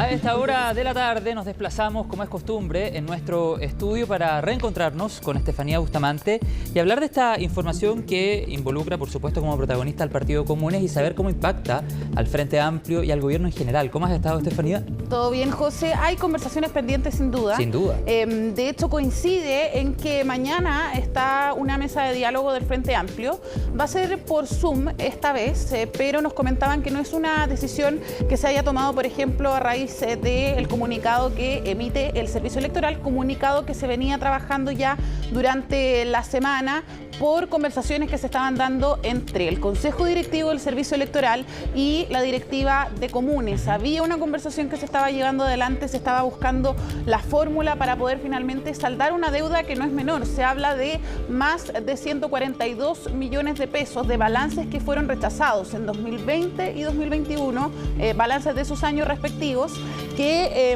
A esta hora de la tarde nos desplazamos, como es costumbre, en nuestro estudio para reencontrarnos con Estefanía Bustamante y hablar de esta información que involucra, por supuesto, como protagonista al Partido Comunes y saber cómo impacta al Frente Amplio y al gobierno en general. ¿Cómo has estado, Estefanía? Todo bien, José. Hay conversaciones pendientes, sin duda. Sin duda. De hecho, coincide en que mañana está una mesa de diálogo del Frente Amplio. Va a ser por Zoom esta vez, pero nos comentaban que no es una decisión que se haya tomado, por ejemplo, a raíz del comunicado que emite el Servicio Electoral, comunicado que se venía trabajando ya durante la semana por conversaciones que se estaban dando entre el Consejo Directivo del Servicio Electoral y la directiva de Comunes. Había una conversación que se estaba llevando adelante, se estaba buscando la fórmula para poder finalmente saldar una deuda que no es menor. Se habla de más de 142 millones de pesos de balances que fueron rechazados en 2020 y 2021, balances de esos años respectivos, que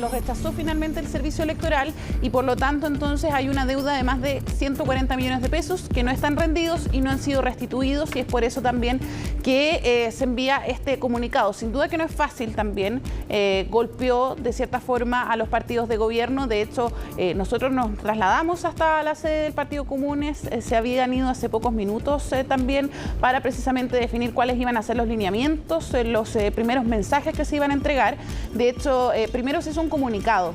los rechazó finalmente el Servicio Electoral y por lo tanto entonces hay una deuda de más de 140 millones de pesos que no están rendidos y no han sido restituidos, y es por eso también que se envía este comunicado. Sin duda que no es fácil también, golpeó de cierta forma a los partidos de gobierno. De hecho, nosotros nos trasladamos hasta la sede del Partido Comunes, se habían ido hace pocos minutos también para precisamente definir cuáles iban a ser los lineamientos, los primeros mensajes que se iban a entregar. De hecho, primero se hizo un comunicado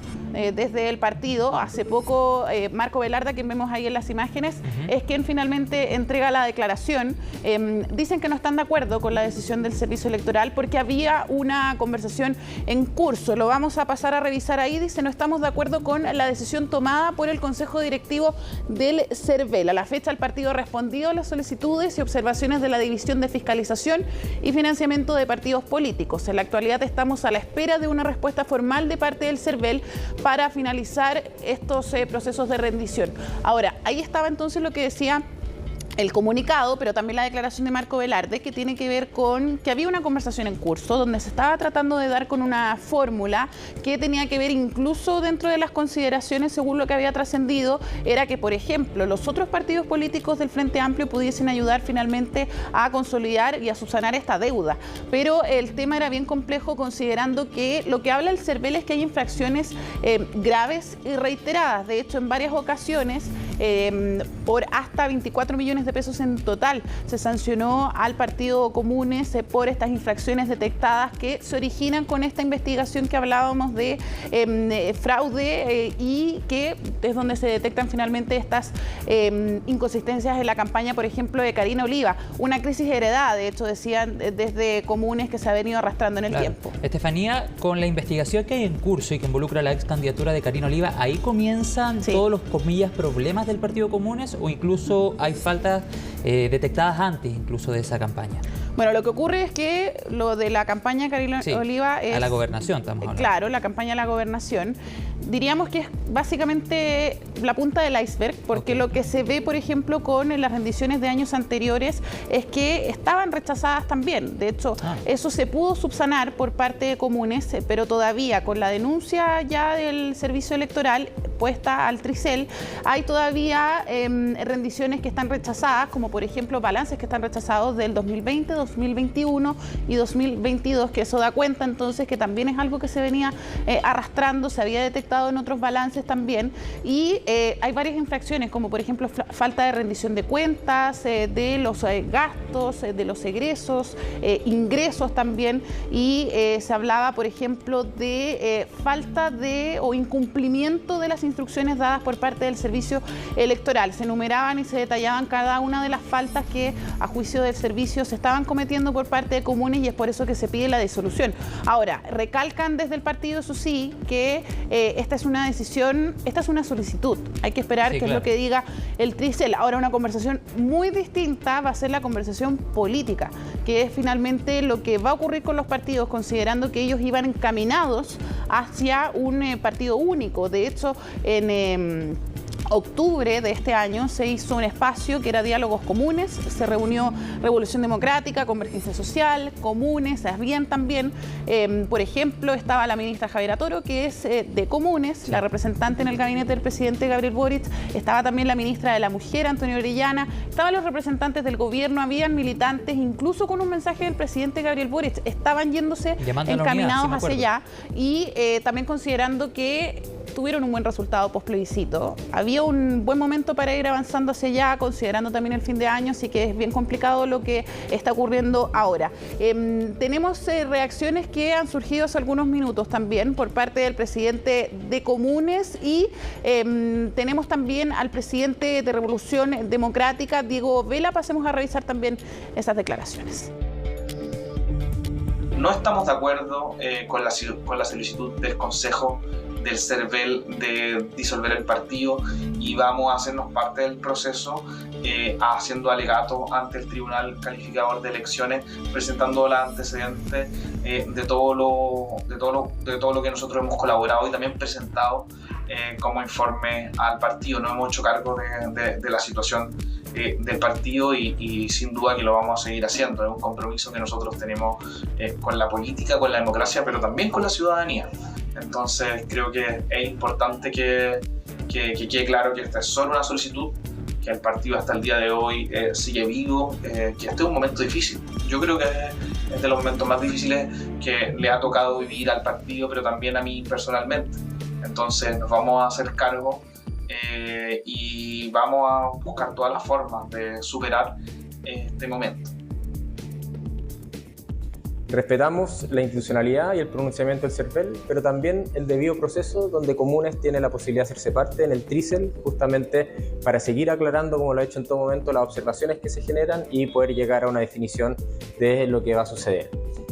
desde el partido. Hace poco Marco Velarda, quien vemos ahí en las imágenes, es quien finalmente entrega la declaración. Dicen que no están de acuerdo con la decisión del Servicio Electoral porque había una conversación en curso. Lo vamos a pasar a revisar ahí. Dice: no estamos de acuerdo con la decisión tomada por el Consejo Directivo del CERVEL. A la fecha, el partido ha respondido a las solicitudes y observaciones de la División de Fiscalización y Financiamiento de Partidos Políticos. En la actualidad estamos a la espera de una respuesta formal de parte del CERVEL para finalizar estos procesos de rendición. Ahora, ahí estaba entonces lo que decía el comunicado, pero también la declaración de Marco Velarde, que tiene que ver con que había una conversación en curso donde se estaba tratando de dar con una fórmula que tenía que ver, incluso dentro de las consideraciones, según lo que había trascendido, era que, por ejemplo, los otros partidos políticos del Frente Amplio pudiesen ayudar finalmente a consolidar y a subsanar esta deuda. Pero el tema era bien complejo, considerando que lo que habla el CERVEL es que hay infracciones graves y reiteradas. De hecho, en varias ocasiones, por hasta 24 millones de pesos en total, se sancionó al Partido Comunes por estas infracciones detectadas que se originan con esta investigación que hablábamos de fraude y que es donde se detectan finalmente estas inconsistencias en la campaña, por ejemplo, de Karina Oliva. Una crisis heredada, de hecho, decían desde Comunes, que se ha venido arrastrando en el tiempo. Estefanía, con la investigación que hay en curso y que involucra la ex candidatura de Karina Oliva, ¿ahí comienzan todos los, comillas, problemas del Partido Comunes o incluso hay faltas detectadas antes incluso de esa campaña? Bueno, lo que ocurre es que lo de la campaña Karina Oliva es... a la gobernación estamos hablando. Claro, la campaña a la gobernación. Diríamos que es básicamente la punta del iceberg, porque lo que se ve, por ejemplo, con las rendiciones de años anteriores es que estaban rechazadas también. De hecho, eso se pudo subsanar por parte de Comunes, pero todavía con la denuncia ya del Servicio Electoral puesta al Tricel, hay todavía rendiciones que están rechazadas, como por ejemplo balances que están rechazados del 2020, 2021 y 2022, que eso da cuenta entonces que también es algo que se venía arrastrando, se había detectado en otros balances también, y hay varias infracciones, como por ejemplo falta de rendición de cuentas, de los gastos, de los egresos, ingresos también, y se hablaba, por ejemplo, de falta de o incumplimiento de las instrucciones dadas por parte del Servicio Electoral. Se enumeraban y se detallaban cada una de las faltas que a juicio del servicio se estaban cometiendo por parte de Comunes, y es por eso que se pide la disolución. Ahora, recalcan desde el partido, eso sí, que esta es una decisión, esta es una solicitud. Hay que esperar qué es lo que diga el Tricel. Ahora, una conversación muy distinta va a ser la conversación política, que es finalmente lo que va a ocurrir con los partidos, considerando que ellos iban encaminados hacia un partido único. De hecho, en octubre de este año se hizo un espacio que era Diálogos Comunes, se reunió Revolución Democrática, Convergencia Social, Comunes, habían también, por ejemplo, estaba la ministra Javiera Toro, que es de Comunes, la representante en el gabinete del presidente Gabriel Boric, estaba también la ministra de la Mujer, Antonio Orellana, estaban los representantes del gobierno, habían militantes, incluso con un mensaje del presidente Gabriel Boric, estaban yéndose encaminados hacia allá y también considerando que tuvieron un buen resultado post-plebiscito. Había un buen momento para ir avanzando hacia allá, considerando también el fin de año, así que es bien complicado lo que está ocurriendo ahora. Tenemos reacciones que han surgido hace algunos minutos también por parte del presidente de Comunes y tenemos también al presidente de Revolución Democrática, Diego Vela. Pasemos a revisar también esas declaraciones. No estamos de acuerdo con la solicitud del Consejo del CERVEL de disolver el partido y vamos a hacernos parte del proceso haciendo alegato ante el Tribunal Calificador de Elecciones, presentando los antecedentes de todo lo que nosotros hemos colaborado y también presentado como informe al partido. Nos hemos hecho cargo de la situación del partido y sin duda que lo vamos a seguir haciendo. Es un compromiso que nosotros tenemos con la política, con la democracia, pero también con la ciudadanía. Entonces creo que es importante que quede claro que esta es solo una solicitud, que el partido hasta el día de hoy sigue vivo, que este es un momento difícil. Yo creo que es de los momentos más difíciles que le ha tocado vivir al partido, pero también a mí personalmente. Entonces nos vamos a hacer cargo y vamos a buscar todas las formas de superar este momento. Respetamos la institucionalidad y el pronunciamiento del CERVEL, pero también el debido proceso donde Comunes tiene la posibilidad de hacerse parte en el TRICEL, justamente para seguir aclarando, como lo ha hecho en todo momento, las observaciones que se generan y poder llegar a una definición de lo que va a suceder.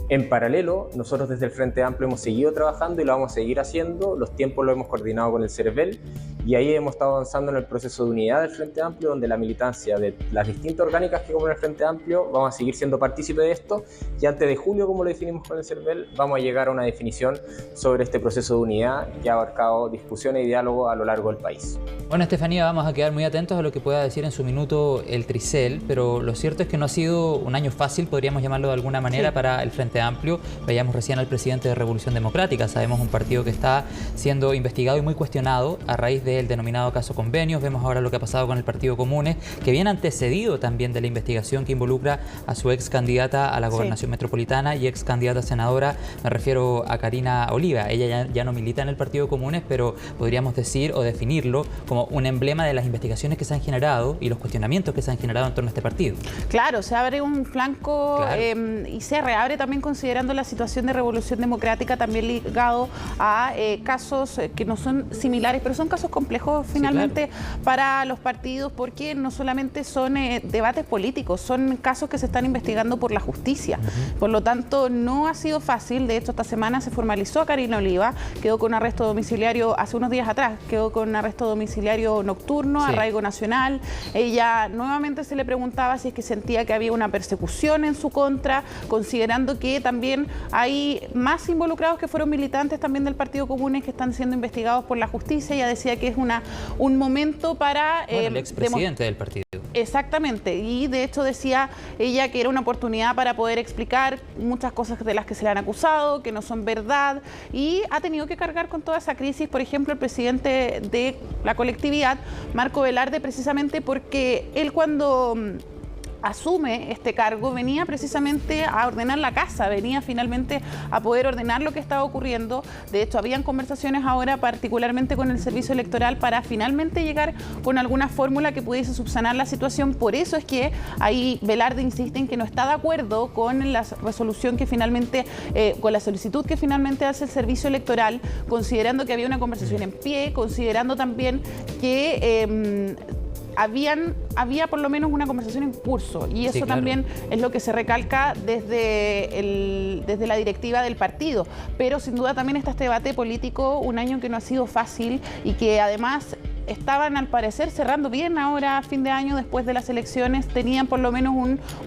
En paralelo, nosotros desde el Frente Amplio hemos seguido trabajando y lo vamos a seguir haciendo. Los tiempos lo hemos coordinado con el CERVEL y ahí hemos estado avanzando en el proceso de unidad del Frente Amplio, donde la militancia de las distintas orgánicas que componen el Frente Amplio vamos a seguir siendo partícipes de esto y antes de julio, como lo definimos con el CERVEL, vamos a llegar a una definición sobre este proceso de unidad que ha abarcado discusiones y diálogo a lo largo del país. Bueno, Estefanía, vamos a quedar muy atentos a lo que pueda decir en su minuto el TRICEL, pero lo cierto es que no ha sido un año fácil, podríamos llamarlo de alguna manera, sí, para el Frente Amplio. Veíamos recién al presidente de Revolución Democrática, sabemos un partido que está siendo investigado y muy cuestionado a raíz del denominado caso Convenios. Vemos ahora lo que ha pasado con el Partido Comunes, que viene antecedido también de la investigación que involucra a su ex candidata a la gobernación metropolitana y ex candidata a senadora, me refiero a Karina Oliva. Ella ya no milita en el Partido Comunes, pero podríamos decir o definirlo como un emblema de las investigaciones que se han generado y los cuestionamientos que se han generado en torno a este partido. Claro, se abre un flanco, claro, y se reabre también considerando la situación de Revolución Democrática, también ligado a casos que no son similares, pero son casos complejos finalmente, sí, claro, para los partidos, porque no solamente son debates políticos, son casos que se están investigando por la justicia. Por lo tanto, no ha sido fácil. De hecho, esta semana se formalizó a Karina Oliva, quedó con arresto domiciliario hace unos días atrás, quedó con arresto domiciliario nocturno, sí, arraigo nacional. Ella nuevamente se le preguntaba si es que sentía que había una persecución en su contra, considerando que también hay más involucrados que fueron militantes también del Partido Comunes que están siendo investigados por la justicia. Ella decía que es un momento para... el expresidente del partido. Exactamente, y de hecho decía ella que era una oportunidad para poder explicar muchas cosas de las que se le han acusado, que no son verdad, y ha tenido que cargar con toda esa crisis. Por ejemplo, el presidente de la colectividad, Marco Velarde, precisamente porque él cuando asume este cargo venía precisamente a ordenar la casa, venía finalmente a poder ordenar lo que estaba ocurriendo. De hecho, habían conversaciones ahora particularmente con el servicio electoral para finalmente llegar con alguna fórmula que pudiese subsanar la situación. Por eso es que ahí Velarde insiste en que no está de acuerdo con la resolución que finalmente, con la solicitud que finalmente hace el servicio electoral, considerando que había una conversación en pie, considerando también que había por lo menos una conversación en curso, y eso, sí, claro, también es lo que se recalca desde la directiva del partido. Pero sin duda también está este debate político, un año que no ha sido fácil y que además estaban al parecer cerrando bien ahora a fin de año después de las elecciones, tenían por lo menos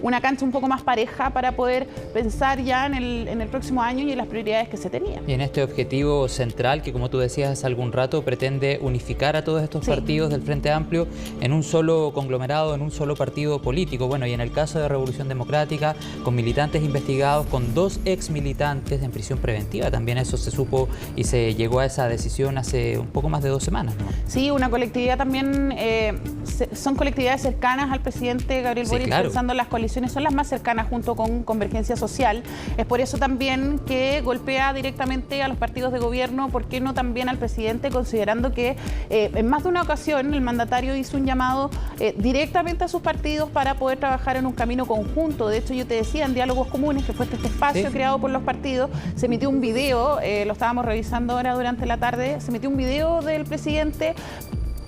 una cancha un poco más pareja para poder pensar ya en el próximo año y en las prioridades que se tenían. Y en este objetivo central que, como tú decías hace algún rato, pretende unificar a todos estos partidos del Frente Amplio en un solo conglomerado, en un solo partido político. Bueno, y en el caso de Revolución Democrática, con militantes investigados, con 2 ex militantes en prisión preventiva, también eso se supo y se llegó a esa decisión hace un poco más de 2 semanas, ¿no? Sí, una colectividad también, son colectividades cercanas al presidente Gabriel Boric, claro. Pensando en las coaliciones, son las más cercanas junto con Convergencia Social. Es por eso también que golpea directamente a los partidos de gobierno, ¿por qué no también al presidente? Considerando que en más de una ocasión el mandatario hizo un llamado directamente a sus partidos para poder trabajar en un camino conjunto. De hecho, yo te decía, en Diálogos Comunes, que fue este espacio creado por los partidos, se emitió un video, lo estábamos revisando ahora durante la tarde, se emitió un video del presidente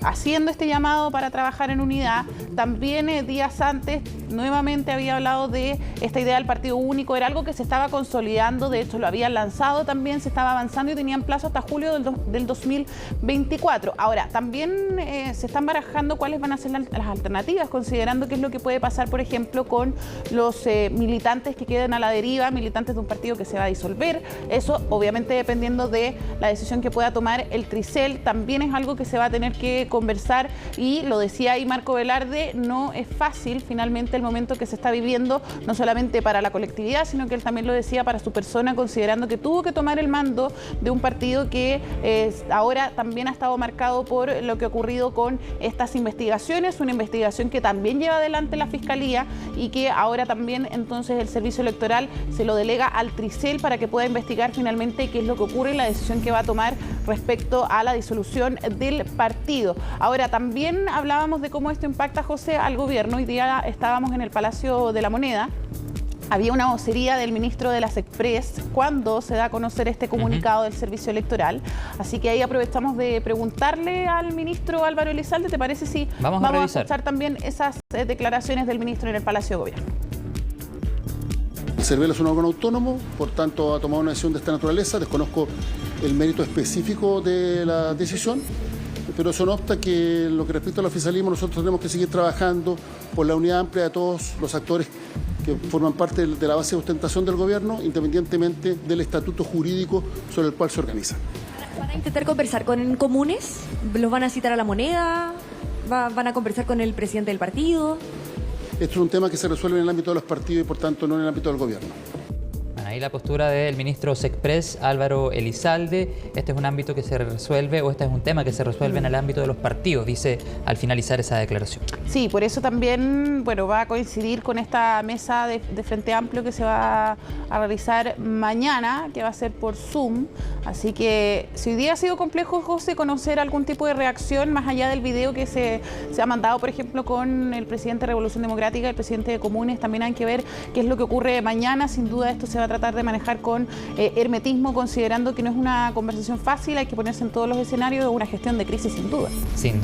haciendo este llamado para trabajar en unidad. También días antes nuevamente había hablado de esta idea del partido único, era algo que se estaba consolidando, de hecho lo habían lanzado también, se estaba avanzando y tenían plazo hasta julio del 2024. Ahora, también se están barajando cuáles van a ser las alternativas, considerando qué es lo que puede pasar, por ejemplo, con los militantes que queden a la deriva, militantes de un partido que se va a disolver. Eso, obviamente, dependiendo de la decisión que pueda tomar el Tricel, también es algo que se va a tener que conversar, y lo decía ahí Marco Velarde, no es fácil finalmente el momento que se está viviendo, no solamente para la colectividad, sino que él también lo decía para su persona, considerando que tuvo que tomar el mando de un partido que ahora también ha estado marcado por lo que ha ocurrido con estas investigaciones, una investigación que también lleva adelante la Fiscalía y que ahora también entonces el Servicio Electoral se lo delega al Tricel para que pueda investigar finalmente qué es lo que ocurre y la decisión que va a tomar respecto a la disolución del partido. Ahora, también hablábamos de cómo esto impacta, José, al gobierno. Hoy día estábamos en el Palacio de la Moneda. Había una vocería del ministro de las Express cuando se da a conocer este comunicado del Servicio Electoral. Así que ahí aprovechamos de preguntarle al ministro Álvaro Elizalde, ¿te parece si vamos a escuchar también esas declaraciones del ministro en el Palacio de Gobierno? El CERVEL es un órgano autónomo, por tanto ha tomado una decisión de esta naturaleza. Desconozco el mérito específico de la decisión, pero eso no obsta que en lo que respecta al oficialismo nosotros tenemos que seguir trabajando por la unidad amplia de todos los actores que forman parte de la base de ostentación del gobierno, independientemente del estatuto jurídico sobre el cual se organiza. ¿Van a intentar conversar con comunes? ¿Los van a citar a la Moneda? ¿Van a conversar con el presidente del partido? Esto es un tema que se resuelve en el ámbito de los partidos y por tanto no en el ámbito del gobierno. Ahí la postura del ministro Sexpress, Álvaro Elizalde. Este es un ámbito que se resuelve, o este es un tema que se resuelve en el ámbito de los partidos, dice al finalizar esa declaración. Sí, por eso también, bueno, va a coincidir con esta mesa de Frente Amplio que se va a realizar mañana, que va a ser por Zoom. Así que si hoy día ha sido complejo, José, conocer algún tipo de reacción más allá del video que se ha mandado, por ejemplo, con el presidente de Revolución Democrática, el presidente de Comunes, también hay que ver qué es lo que ocurre mañana. Sin duda esto se va a tratar de manejar con hermetismo, considerando que no es una conversación fácil, hay que ponerse en todos los escenarios, es una gestión de crisis sin duda. Sin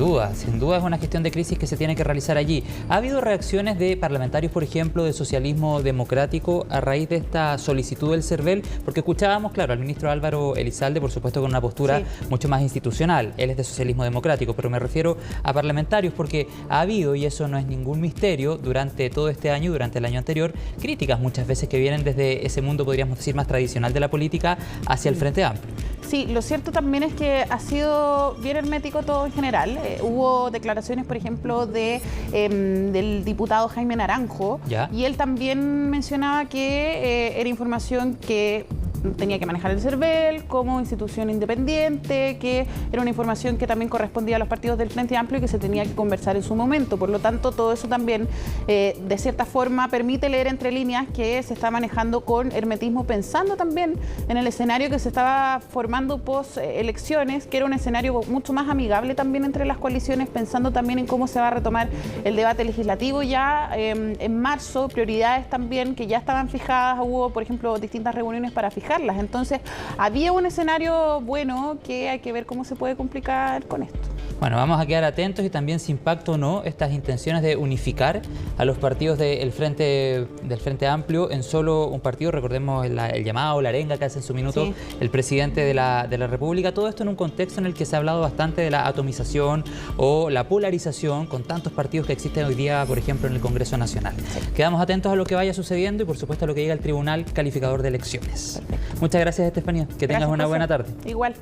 duda es una gestión de crisis que se tiene que realizar allí. ¿Ha habido reacciones de parlamentarios, por ejemplo, de Socialismo Democrático a raíz de esta solicitud del CERVEL? Porque escuchábamos, claro, al ministro Álvaro Elizalde, por supuesto, con una postura mucho más institucional. Él es de Socialismo Democrático, pero me refiero a parlamentarios porque ha habido, y eso no es ningún misterio, durante todo este año, durante el año anterior, críticas muchas veces que vienen desde ese mundo, podríamos decir, más tradicional de la política hacia el Frente Amplio. Sí, lo cierto también es que ha sido bien hermético todo en general. Hubo declaraciones, por ejemplo, del diputado Jaime Naranjo, y él también mencionaba que era información que tenía que manejar el CERVEL como institución independiente, que era una información que también correspondía a los partidos del Frente Amplio y que se tenía que conversar en su momento. Por lo tanto, todo eso también, de cierta forma, permite leer entre líneas que se está manejando con hermetismo, pensando también en el escenario que se estaba formando post-elecciones, que era un escenario mucho más amigable también entre las coaliciones, pensando también en cómo se va a retomar el debate legislativo ya en marzo, prioridades también que ya estaban fijadas. Hubo, por ejemplo, distintas reuniones para fijar modificarlas. Entonces, había un escenario bueno que hay que ver cómo se puede complicar con esto. Bueno, vamos a quedar atentos y también si impacta o no estas intenciones de unificar a los partidos del Frente Amplio en solo un partido. Recordemos el llamado, la arenga que hace en su minuto el presidente de la República. Todo esto en un contexto en el que se ha hablado bastante de la atomización o la polarización con tantos partidos que existen hoy día, por ejemplo, en el Congreso Nacional. Quedamos atentos a lo que vaya sucediendo y, por supuesto, a lo que diga el Tribunal Calificador de Elecciones. Muchas gracias, Estefanía. Que tengas una buena tarde. Igual.